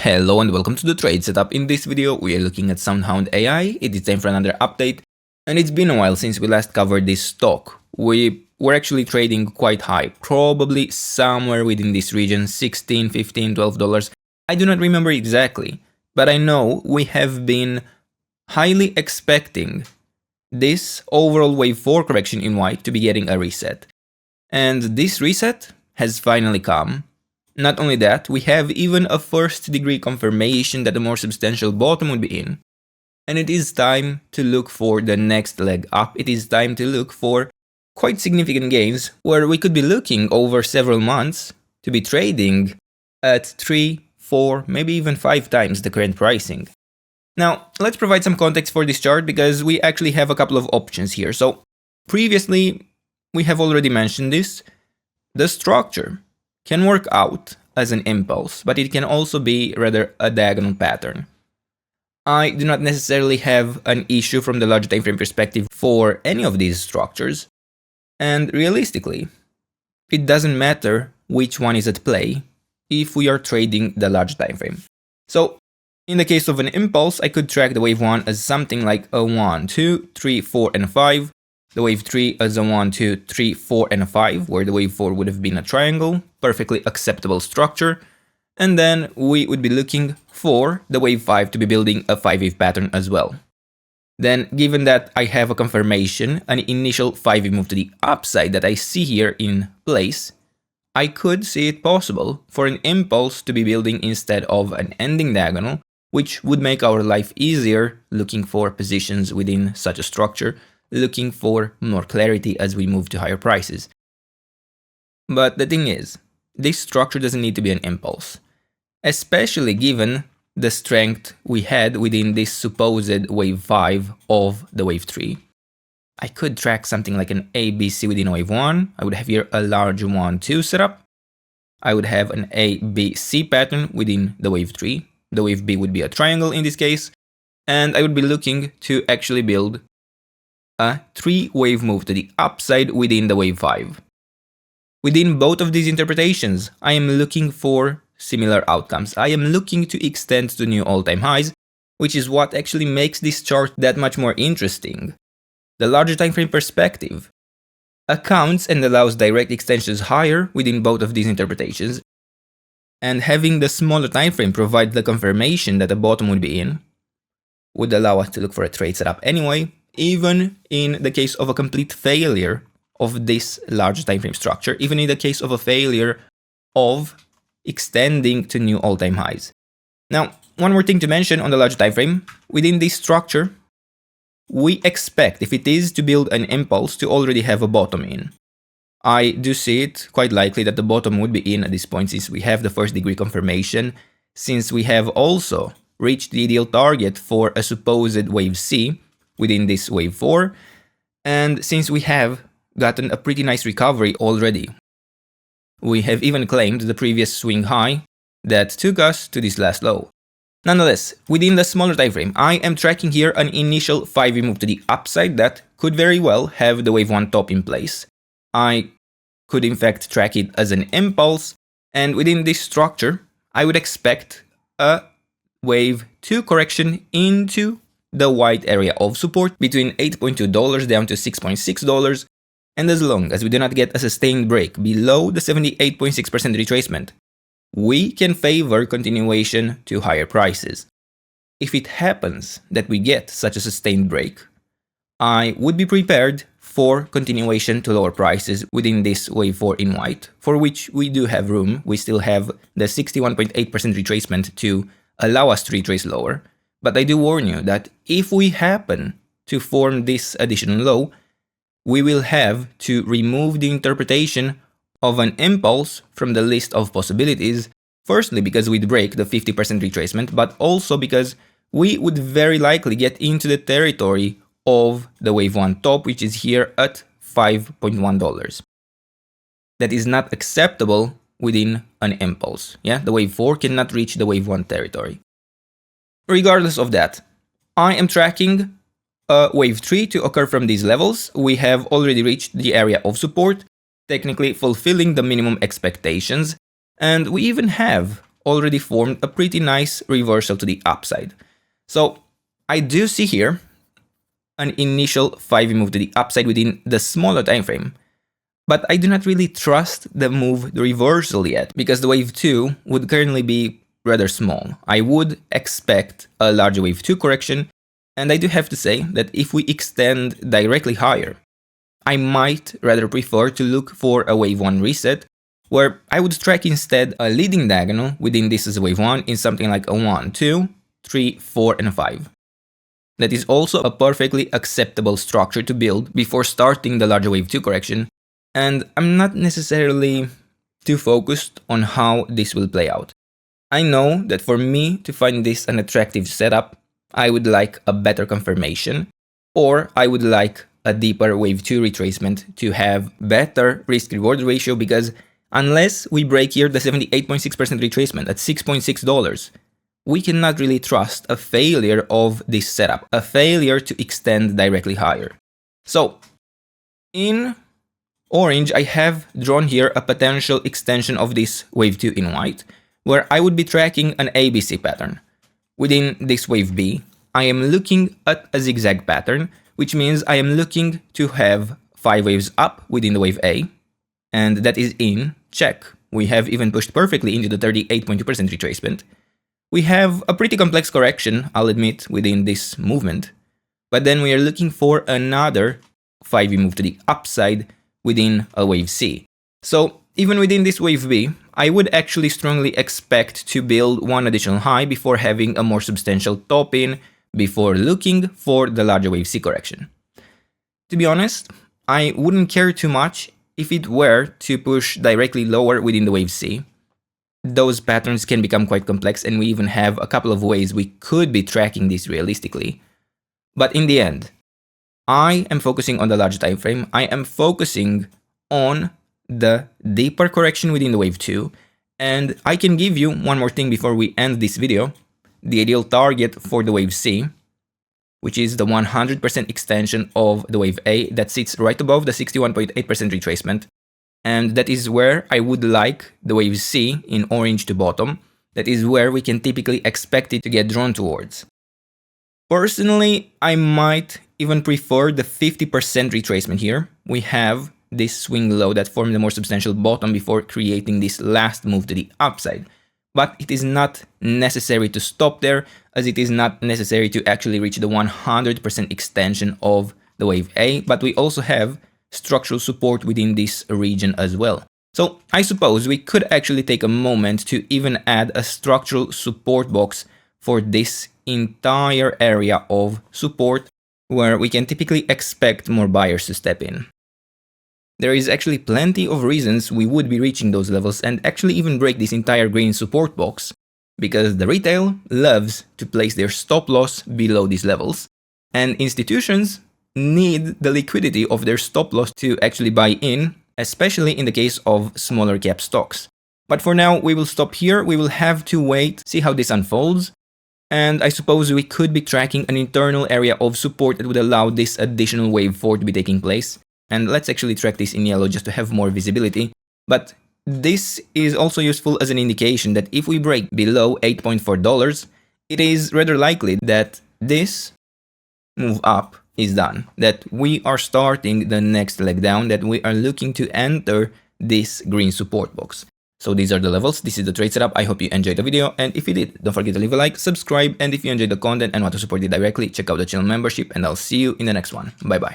Hello and welcome to the trade setup. In this video, we are looking at SoundHound AI. It is time for another update, and it's been a while since we last covered this stock. We were actually trading quite high, probably somewhere within this region, $16, $15, $12. I do not remember exactly, but I know we have been highly expecting this overall wave 4 correction in white to be getting a reset. And this reset has finally come. Not only that, we have even a first degree confirmation that a more substantial bottom would be in. And it is time to look for the next leg up. It is time to look for quite significant gains where we could be looking over several months to be trading at 3, 4, maybe even 5 times the current pricing. Now, let's provide some context for this chart because we actually have a couple of options here. So previously, we have already mentioned this. The structure can work out as an impulse, but it can also be rather a diagonal pattern. I do not necessarily have an issue from the large time frame perspective for any of these structures, and realistically, it doesn't matter which one is at play if we are trading the large time frame. So, in the case of an impulse, I could track the wave 1 as something like a 1, 2, 3, 4, and a 5. The wave 3 as a 1, 2, 3, 4, and a 5, where the wave 4 would have been a triangle, perfectly acceptable structure. And then we would be looking for the wave 5 to be building a 5-wave pattern as well. Then, given that I have a confirmation, an initial 5-wave move to the upside that I see here in place, I could see it possible for an impulse to be building instead of an ending diagonal, which would make our life easier looking for positions within such a structure, looking for more clarity as we move to higher prices. But the thing is, this structure doesn't need to be an impulse, especially given the strength we had within this supposed wave 5 of the wave 3. I could track something like an ABC within wave 1. I would have here a large 1-2 setup. I would have an ABC pattern within the wave 3. The wave B would be a triangle in this case, and I would be looking to actually build a 3-wave move to the upside within the wave 5. Within both of these interpretations, I am looking for similar outcomes. I am looking to extend to new all-time highs, which is what actually makes this chart that much more interesting. The larger time frame perspective accounts and allows direct extensions higher within both of these interpretations, and having the smaller time frame provide the confirmation that a bottom would be in would allow us to look for a trade setup anyway, even in the case of a complete failure of this large time frame structure, even in the case of a failure of extending to new all-time highs. Now, one more thing to mention on the large time frame, within this structure, we expect, if it is to build an impulse, to already have a bottom in. I do see it quite likely that the bottom would be in at this point since we have the first degree confirmation, since we have also reached the ideal target for a supposed wave C within this wave 4, and since we have gotten a pretty nice recovery already. We have even claimed the previous swing high that took us to this last low. Nonetheless, within the smaller time frame, I am tracking here an initial 5-wave move to the upside that could very well have the wave 1 top in place. I could in fact track it as an impulse, and within this structure, I would expect a wave 2 correction into the white area of support between $8.2 down to $6.6, and as long as we do not get a sustained break below the 78.6% retracement, we can favor continuation to higher prices. If it happens that we get such a sustained break, I would be prepared for continuation to lower prices within this wave 4 in white, for which we do have room. We still have the 61.8% retracement to allow us to retrace lower. But I do warn you that if we happen to form this additional low, we will have to remove the interpretation of an impulse from the list of possibilities, firstly because we'd break the 50% retracement, but also because we would very likely get into the territory of the wave 1 top, which is here at $5.1. That is not acceptable within an impulse. Yeah, the wave 4 cannot reach the wave 1 territory. Regardless of that, I am tracking a wave 3 to occur from these levels. We have already reached the area of support, technically fulfilling the minimum expectations, and we even have already formed a pretty nice reversal to the upside. So I do see here an initial 5 move to the upside within the smaller time frame. But I do not really trust the move, the reversal yet, because the wave 2 would currently be rather small. I would expect a larger wave 2 correction, and I do have to say that if we extend directly higher, I might rather prefer to look for a wave 1 reset, where I would strike instead a leading diagonal within this as a wave 1 in something like a 1, 2, 3, 4, and a 5. That is also a perfectly acceptable structure to build before starting the larger wave 2 correction, and I'm not necessarily too focused on how this will play out. I know that for me to find this an attractive setup, I would like a better confirmation, or I would like a deeper wave 2 retracement to have better risk-reward ratio, because unless we break here the 78.6% retracement at $6.6, we cannot really trust a failure of this setup, a failure to extend directly higher. So in orange, I have drawn here a potential extension of this wave 2 in white, where I would be tracking an ABC pattern. Within this wave B, I am looking at a zigzag pattern, which means I am looking to have 5 waves up within the wave A, and that is in check. We have even pushed perfectly into the 38.2% retracement. We have a pretty complex correction, I'll admit, within this movement, but then we are looking for another 5V move to the upside within a wave C. So even within this wave B, I would actually strongly expect to build one additional high before having a more substantial top in, before looking for the larger wave C correction. To be honest, I wouldn't care too much if it were to push directly lower within the wave C. Those patterns can become quite complex, and we even have a couple of ways we could be tracking this realistically. But in the end, I am focusing on the larger time frame. I am focusing on the deeper correction within the wave 2, and I can give you one more thing before we end this video. The ideal target for the wave C, which is the 100% extension of the wave A that sits right above the 61.8% retracement. And that is where I would like the wave C in orange to bottom. That is where we can typically expect it to get drawn towards. Personally, I might even prefer the 50% retracement here. We have this swing low that formed a more substantial bottom before creating this last move to the upside. But it is not necessary to stop there, as it is not necessary to actually reach the 100% extension of the wave A, but we also have structural support within this region as well. So I suppose we could actually take a moment to even add a structural support box for this entire area of support, where we can typically expect more buyers to step in. There is actually plenty of reasons we would be reaching those levels and actually even break this entire green support box, because the retail loves to place their stop loss below these levels, and institutions need the liquidity of their stop loss to actually buy in, especially in the case of smaller cap stocks. But for now, we will stop here. We will have to wait, see how this unfolds. And I suppose we could be tracking an internal area of support that would allow this additional wave 4 to be taking place. And let's actually track this in yellow just to have more visibility. But this is also useful as an indication that if we break below $8.4, it is rather likely that this move up is done, that we are starting the next leg down, that we are looking to enter this green support box. So these are the levels, this is the trade setup. I hope you enjoyed the video, and if you did, don't forget to leave a like, subscribe, and if you enjoyed the content and want to support it directly, check out the channel membership, and I'll see you in the next one. Bye bye.